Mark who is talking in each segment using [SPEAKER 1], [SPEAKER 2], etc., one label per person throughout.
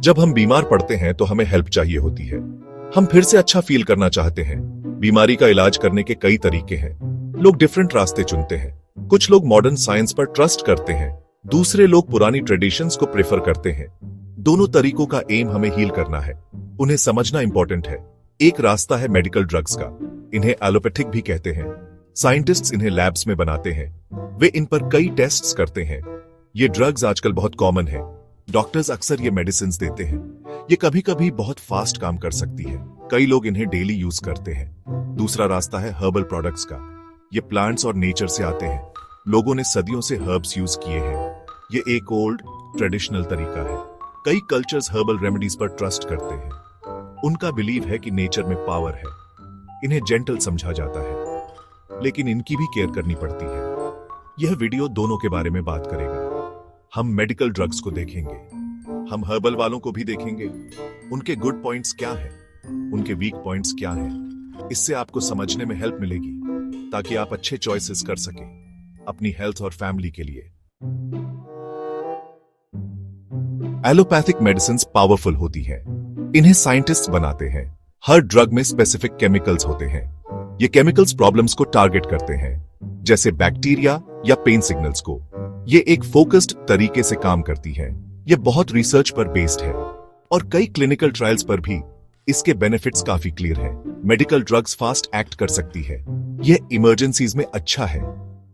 [SPEAKER 1] जब हम बीमार पड़ते हैं तो हमें हेल्प चाहिए होती है। हम फिर से अच्छा फील करना चाहते हैं। बीमारी का इलाज करने के कई तरीके हैं। लोग डिफरेंट रास्ते चुनते हैं। कुछ लोग मॉडर्न साइंस पर ट्रस्ट करते हैं, दूसरे लोग पुरानी ट्रेडिशंस को प्रेफर करते हैं। दोनों तरीकों का एम हमें हील करना है। उन्हें समझना इंपॉर्टेंट है। एक रास्ता है मेडिकल ड्रग्स का। इन्हें एलोपैथिक भी कहते हैं। साइंटिस्ट्स इन्हें लैब्स में बनाते हैं। वे इन पर कई टेस्ट्स करते हैं। ये ड्रग्स आजकल बहुत कॉमन है। डॉक्टर्स अक्सर ये मेडिसिन देते हैं। ये कभी कभी बहुत फास्ट काम कर सकती है। कई लोग इन्हें डेली यूज करते हैं। दूसरा रास्ता है हर्बल प्रोडक्ट्स का। ये प्लांट्स और नेचर से आते हैं। लोगों ने सदियों से हर्ब्स यूज किए हैं। ये एक ओल्ड ट्रेडिशनल तरीका है। कई कल्चर्स हर्बल रेमेडीज पर ट्रस्ट करते हैं। उनका बिलीव है कि नेचर में पावर है। इन्हें जेंटल समझा जाता है, लेकिन इनकी भी केयर करनी पड़ती है। यह वीडियो दोनों के बारे में बात करेगा। हम मेडिकल ड्रग्स को देखेंगे, हम हर्बल वालों को भी देखेंगे। उनके गुड पॉइंट्स क्या हैं, उनके वीक पॉइंट्स क्या हैं। इससे आपको समझने में हेल्प मिलेगी ताकि आप अच्छे चॉइसेस कर सकें अपनी हेल्थ और फैमिली के लिए। एलोपैथिक मेडिसिन्स पावरफुल होती हैं। इन्हें साइंटिस्ट बनाते हैं। हर ड्रग में स्पेसिफिक केमिकल्स होते हैं। ये केमिकल्स प्रॉब्लम्स को टारगेट करते हैं, जैसे बैक्टीरिया या पेन सिग्नल्स को। ये एक फोकस्ड तरीके से काम करती है। ये बहुत रिसर्च पर बेस्ड है और कई क्लिनिकल ट्रायल्स पर भी इसके बेनिफिट्स काफी क्लियर है। मेडिकल ड्रग्स फास्ट एक्ट कर सकती है। यह इमरजेंसीज में अच्छा है।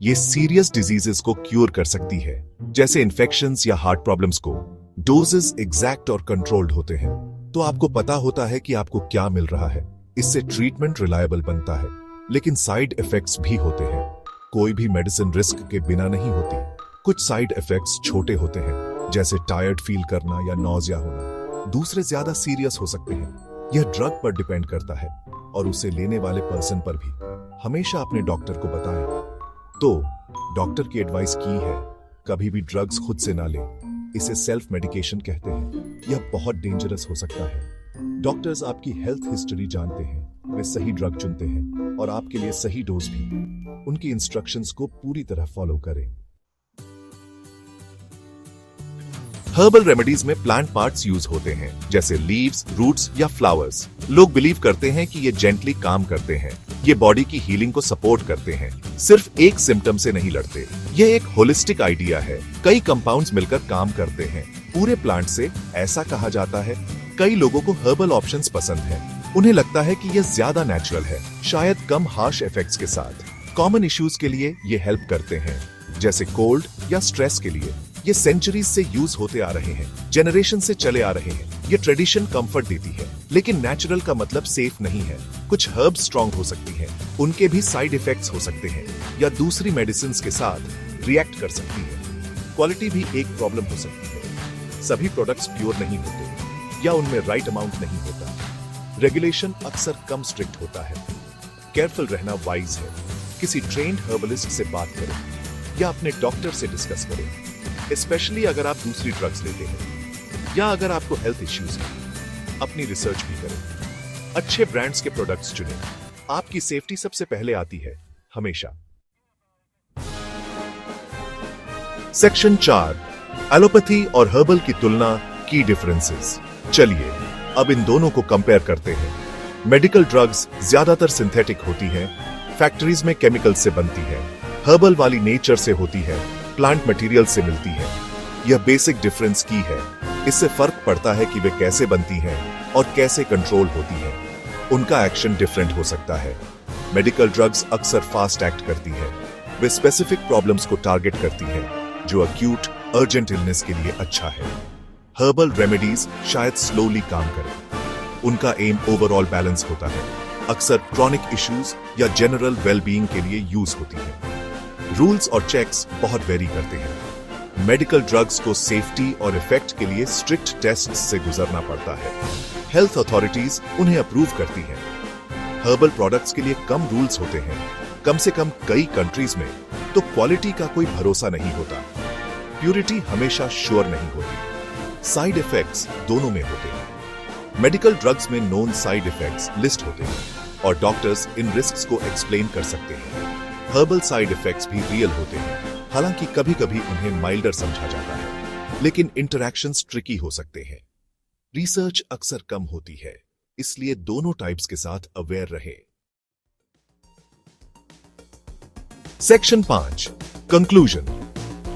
[SPEAKER 1] ये सीरियस डिजीजेस को क्योर कर सकती है, जैसे इन्फेक्शंस या हार्ट प्रॉब्लम्स को। डोजेस एग्जैक्ट और कंट्रोल्ड होते हैं, तो आपको पता होता है कि आपको क्या मिल रहा है। इससे ट्रीटमेंट रिलायबल बनता है। लेकिन साइड इफेक्ट्स भी होते हैं। कोई भी मेडिसिन रिस्क के बिना नहीं होती। कुछ साइड इफेक्ट्स छोटे होते हैं, जैसे टायर्ड फील करना या नॉजिया होना। दूसरे ज्यादा सीरियस हो सकते हैं। यह ड्रग पर डिपेंड करता है और उसे लेने वाले पर्सन पर भी। हमेशा अपने डॉक्टर को बताएं। तो डॉक्टर की एडवाइस की है, कभी भी ड्रग्स खुद से ना लें। इसे सेल्फ मेडिकेशन कहते हैं। यह बहुत डेंजरस हो सकता है। डॉक्टर्स आपकी हेल्थ हिस्ट्री जानते हैं। वे सही ड्रग चुनते हैं और आपके लिए सही डोज भी। उनकी इंस्ट्रक्शंस को पूरी तरह फॉलो करें। हर्बल रेमेडीज में प्लांट पार्ट्स यूज होते हैं, जैसे लीव्स, रूट्स या फ्लावर्स। लोग बिलीव करते हैं कि ये जेंटली काम करते हैं। ये बॉडी की हीलिंग को सपोर्ट करते हैं, सिर्फ एक सिम्टम से नहीं लड़ते। ये एक होलिस्टिक आइडिया है। कई कंपाउंड्स मिलकर काम करते हैं पूरे प्लांट से, ऐसा कहा जाता है। कई लोगों को हर्बल ऑप्शंस पसंद हैं। उन्हें लगता है कि यह ज्यादा नेचुरल है, शायद कम हार्श इफेक्ट्स के साथ। कॉमन इश्यूज के लिए ये हेल्प करते हैं, जैसे कोल्ड या स्ट्रेस के लिए। ये सेंचुरीज से यूज होते आ रहे हैं, जनरेशन से चले आ रहे हैं। ये ट्रेडिशन कंफर्ट देती है, लेकिन नेचुरल का मतलब सेफ नहीं है। कुछ हर्ब्स स्ट्रॉन्ग हो सकती हैं, उनके भी साइड इफेक्ट्स हो सकते हैं या दूसरी मेडिसिन के साथ रिएक्ट कर सकती है। क्वालिटी भी एक प्रॉब्लम हो सकती है। सभी प्रोडक्ट्स प्योर नहीं होते या उनमें राइट अमाउंट नहीं होता। रेगुलेशन अक्सर कम स्ट्रिक्ट होता है। केयरफुल रहना वाइज है। किसी ट्रेन्ड हर्बलिस्ट से बात करें या अपने डॉक्टर से डिस्कस करें, स्पेशली अगर आप दूसरी ड्रग्स लेते हैं या अगर आपको हेल्थ इश्यूज हैं। अपनी रिसर्च भी करें। अच्छे ब्रांड्स के प्रोडक्ट्स चुनें। आपकी सेफ्टी सबसे पहले आती है, हमेशा। सेक्शन 4, एलोपैथी और हर्बल की तुलना, की डिफरेंसेस। चलिए अब इन दोनों को कंपेयर करते हैं। मेडिकल ड्रग्स ज्यादातर सिंथेटिक होती हैं, फैक्ट्रीज में केमिकल से बनती है। हर्बल वाली नेचर से होती है, प्लांट मटेरियल से मिलती है। यह बेसिक डिफरेंस की है। इससे फर्क पड़ता है कि वे कैसे बनती हैं और कैसे कंट्रोल होती हैं। उनका एक्शन डिफरेंट हो सकता है। मेडिकल ड्रग्स अक्सर फास्ट एक्ट करती है। वे स्पेसिफिक प्रॉब्लम्स को टारगेट करती हैं, जो अक्यूट अर्जेंट इलनेस के लिए अच्छा है। हर्बल रेमेडीज शायद स्लोली काम करें। उनका एम ओवरऑल बैलेंस होता है, अक्सर क्रॉनिक इश्यूज या जनरल वेलबीइंग के लिए यूज होती है। रूल्स और चेक्स बहुत वेरी करते हैं। मेडिकल ड्रग्स को सेफ्टी और इफेक्ट के लिए स्ट्रिक्ट टेस्ट से गुजरना पड़ता है। हेल्थ अथॉरिटीज उन्हें अप्रूव करती हैं। हर्बल प्रोडक्ट्स के लिए कम रूल्स होते हैं, कम से कम कई कंट्रीज में, तो क्वालिटी का कोई भरोसा नहीं होता। प्यूरिटी हमेशा श्योर नहीं होती। साइड इफेक्ट्स दोनों में होते हैं। मेडिकल ड्रग्स में नोन साइड इफेक्ट्स लिस्ट होते हैं और डॉक्टर्स इन रिस्क्स को एक्सप्लेन कर सकते हैं। हर्बल साइड इफेक्ट्स भी रियल होते हैं, हालांकि कभी कभी उन्हें माइल्डर समझा जाता है, लेकिन इंटरैक्शंस ट्रिकी हो सकते हैं। रिसर्च अक्सर कम होती है, इसलिए दोनों टाइप्स के साथ अवेयर रहे। Section 5 conclusion.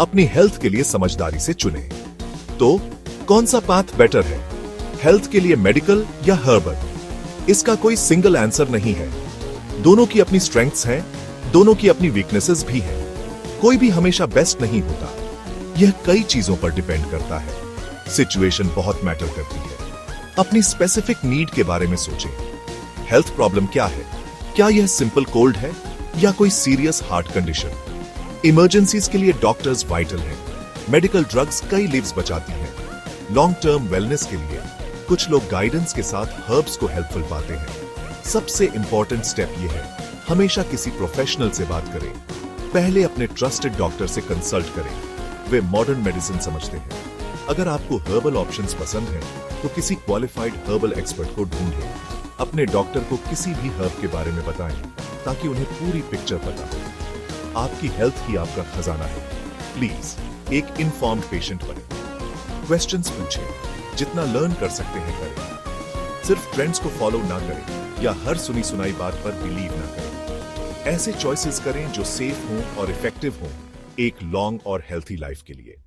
[SPEAKER 1] अपनी हेल्थ के लिए समझदारी से चुने। तो कौन सा पाथ बेटर है, हेल्थ के लिए मेडिकल या हर्बल? इसका कोई सिंगल आंसर नहीं है। दोनों की अपनी स्ट्रेंथ्स हैं, दोनों की अपनी वीकनेसेस भी हैं। कोई भी हमेशा बेस्ट नहीं होता। यह कई चीजों पर डिपेंड करता है। सिचुएशन बहुत मैटर करती है। अपनी स्पेसिफिक नीड के बारे में सोचें। हेल्थ प्रॉब्लम क्या है? क्या यह सिंपल कोल्ड है या कोई सीरियस हार्ट कंडीशन? इमरजेंसीज के लिए डॉक्टर्स वाइटल हैं। मेडिकल ड्रग्स कई लिव्स बचाती हैं। लॉन्ग टर्म वेलनेस के लिए कुछ लोग गाइडेंस के साथ हर्ब्स को हेल्पफुल पाते हैं। सबसे इंपॉर्टेंट स्टेप यह है, हमेशा किसी प्रोफेशनल से बात करें। पहले अपने ट्रस्टेड डॉक्टर से कंसल्ट करें। वे मॉडर्न मेडिसिन समझते हैं। अगर आपको हर्बल ऑप्शंस पसंद हैं, तो किसी क्वालिफाइड हर्बल एक्सपर्ट को ढूंढें। अपने डॉक्टर को किसी भी हर्ब के बारे में बताएं, ताकि उन्हें पूरी पिक्चर पता हो। आपकी हेल्थ ही आपका खजाना है। प्लीज एक इन्फॉर्म्ड पेशेंट बने। क्वेश्चंस पूछें, जितना लर्न कर सकते हैं करें। सिर्फ ट्रेंड्स को फॉलो ना करें या हर सुनी सुनाई बात पर बिलीव ना करें। ऐसे चॉइसेस करें जो सेफ हों और इफेक्टिव हों एक लॉन्ग और हेल्थी लाइफ के लिए।